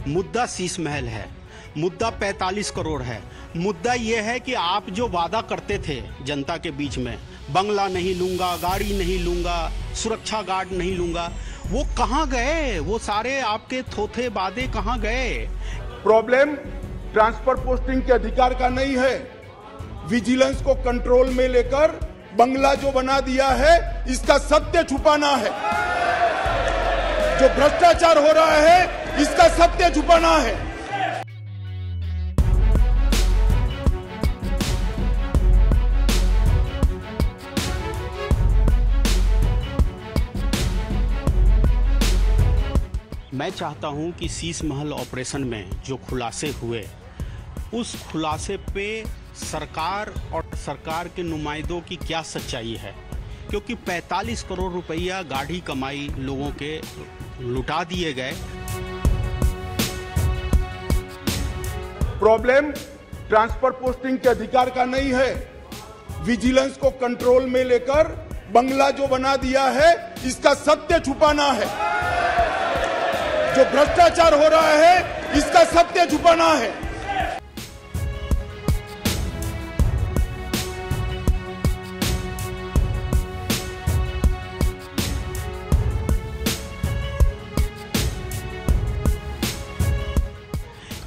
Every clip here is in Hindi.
मुद्दा शीश महल है, मुद्दा 45 करोड़ है। मुद्दा यह है कि आप जो वादा करते थे जनता के बीच में, बंगला नहीं लूंगा, गाड़ी नहीं लूंगा, सुरक्षा गार्ड नहीं लूंगा, वो कहाँ गए? वो सारे आपके थोथे वादे कहाँ गए? प्रॉब्लम ट्रांसफर पोस्टिंग के अधिकार का नहीं है, विजिलेंस को कंट्रोल में लेकर बंगला जो बना दिया है इसका सत्य छुपाना है। जो भ्रष्टाचार हो रहा है इसका सत्य छुपाना है। मैं चाहता हूं कि शीश महल ऑपरेशन में जो खुलासे हुए, उस खुलासे पे सरकार और सरकार के नुमाइंदों की क्या सच्चाई है, क्योंकि 45 करोड़ रुपया गाढ़ी कमाई लोगों के लुटा दिए गए। प्रॉब्लम ट्रांसफर पोस्टिंग के अधिकार का नहीं है, विजिलेंस को कंट्रोल में लेकर बंगला जो बना दिया है इसका सत्य छुपाना है। जो भ्रष्टाचार हो रहा है इसका सत्य छुपाना है।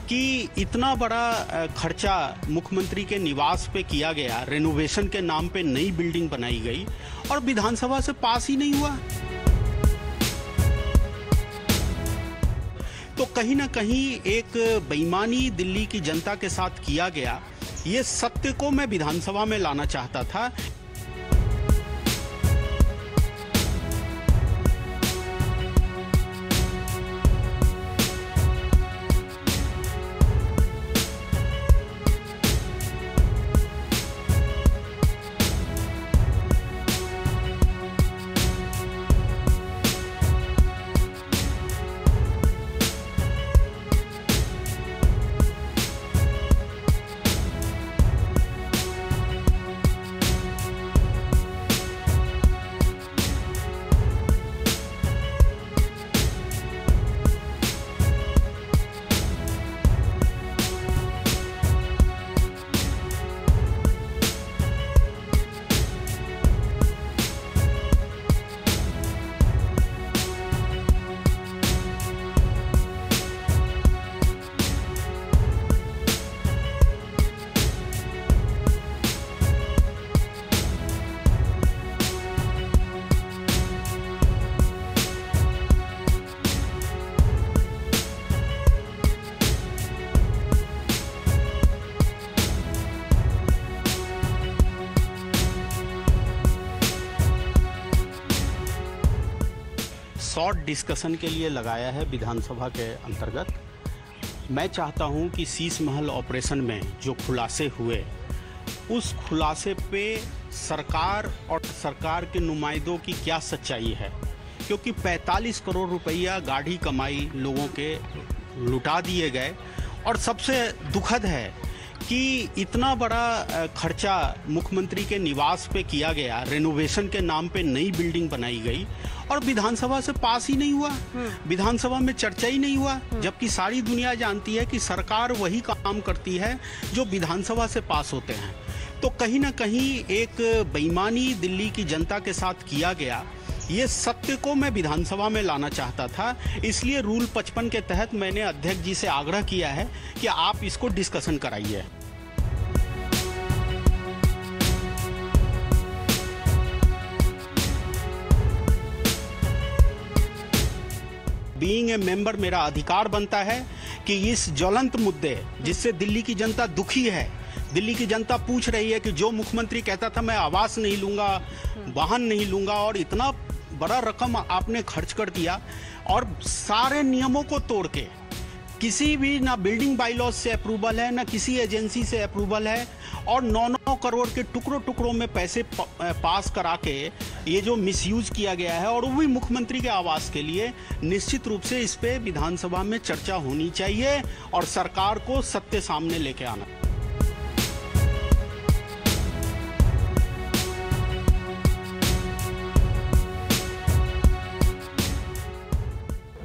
कि इतना बड़ा खर्चा मुख्यमंत्री के निवास पे किया गया, रेनोवेशन के नाम पे नई बिल्डिंग बनाई गई और विधानसभा से पास ही नहीं हुआ। तो कहीं ना कहीं एक बेईमानी दिल्ली की जनता के साथ किया गया, ये सत्य को मैं विधानसभा में लाना चाहता था। शॉर्ट डिस्कशन के लिए लगाया है विधानसभा के अंतर्गत। मैं चाहता हूं कि शीश महल ऑपरेशन में जो खुलासे हुए, उस खुलासे पे सरकार और सरकार के नुमाइंदों की क्या सच्चाई है, क्योंकि 45 करोड़ रुपया गाढ़ी कमाई लोगों के लुटा दिए गए। और सबसे दुखद है कि इतना बड़ा खर्चा मुख्यमंत्री के निवास पे किया गया, रेनोवेशन के नाम पे नई बिल्डिंग बनाई गई और विधानसभा से पास ही नहीं हुआ, विधानसभा में चर्चा ही नहीं हुआ। जबकि सारी दुनिया जानती है कि सरकार वही काम करती है जो विधानसभा से पास होते हैं। तो कहीं ना कहीं एक बेईमानी दिल्ली की जनता के साथ किया गया, ये सत्य को मैं विधानसभा में लाना चाहता था। इसलिए रूल 55 के तहत मैंने अध्यक्ष जी से आग्रह किया है कि आप इसको डिस्कशन कराइए। बीइंग ए मेंबर मेरा अधिकार बनता है कि इस ज्वलंत मुद्दे, जिससे दिल्ली की जनता दुखी है, दिल्ली की जनता पूछ रही है कि जो मुख्यमंत्री कहता था मैं आवास नहीं लूंगा, वाहन नहीं लूंगा, और इतना बड़ा रकम आपने खर्च कर दिया और सारे नियमों को तोड़ के, किसी भी ना बिल्डिंग बाइलॉज से अप्रूवल है, ना किसी एजेंसी से अप्रूवल है, और 9-9 करोड़ के टुकड़ों में पैसे पास करा के ये जो मिसयूज किया गया है, और वो भी मुख्यमंत्री के आवास के लिए। निश्चित रूप से इस पे विधानसभा में चर्चा होनी चाहिए और सरकार को सत्य सामने लेके आना।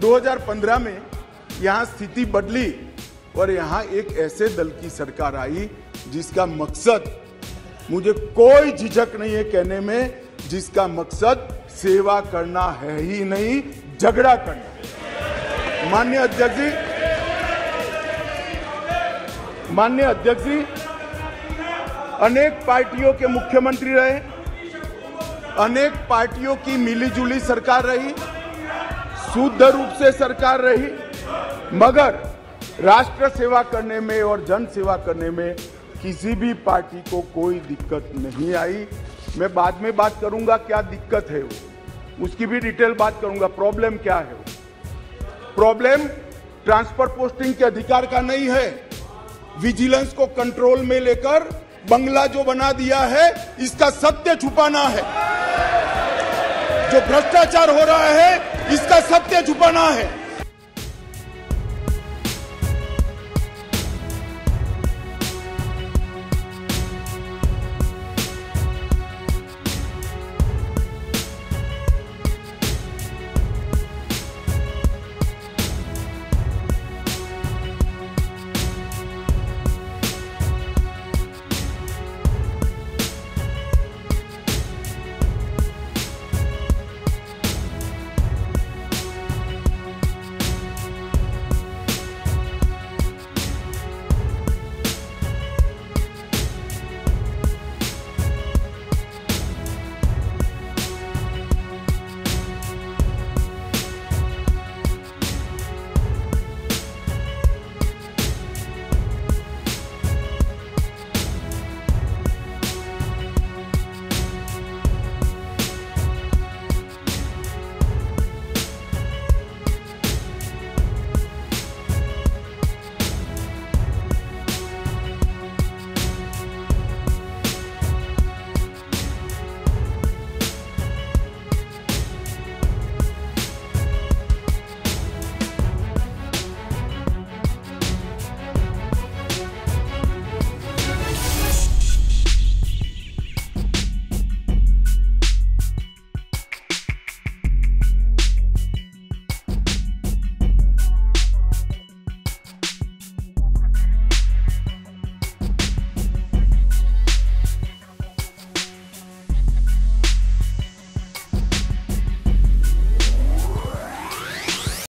दो 2015 में यहां स्थिति बदली और यहां एक ऐसे दल की सरकार आई जिसका मकसद, मुझे कोई झिझक नहीं है कहने में, जिसका मकसद सेवा करना है ही नहीं, झगड़ा करना। माननीय अध्यक्ष जी अनेक पार्टियों के मुख्यमंत्री रहे, अनेक पार्टियों की मिलीजुली सरकार रही, शुद्ध रूप से सरकार रही, मगर राष्ट्र सेवा करने में और जन सेवा करने में किसी भी पार्टी को कोई दिक्कत नहीं आई। मैं बाद में बात करूंगा क्या दिक्कत है उसकी भी डिटेल बात करूंगा, प्रॉब्लम क्या है। प्रॉब्लम ट्रांसफर पोस्टिंग के अधिकार का नहीं है, विजिलेंस को कंट्रोल में लेकर बंगला जो बना दिया है इसका सत्य छुपाना है। जो भ्रष्टाचार हो रहा है इसका सत्य छुपाना है।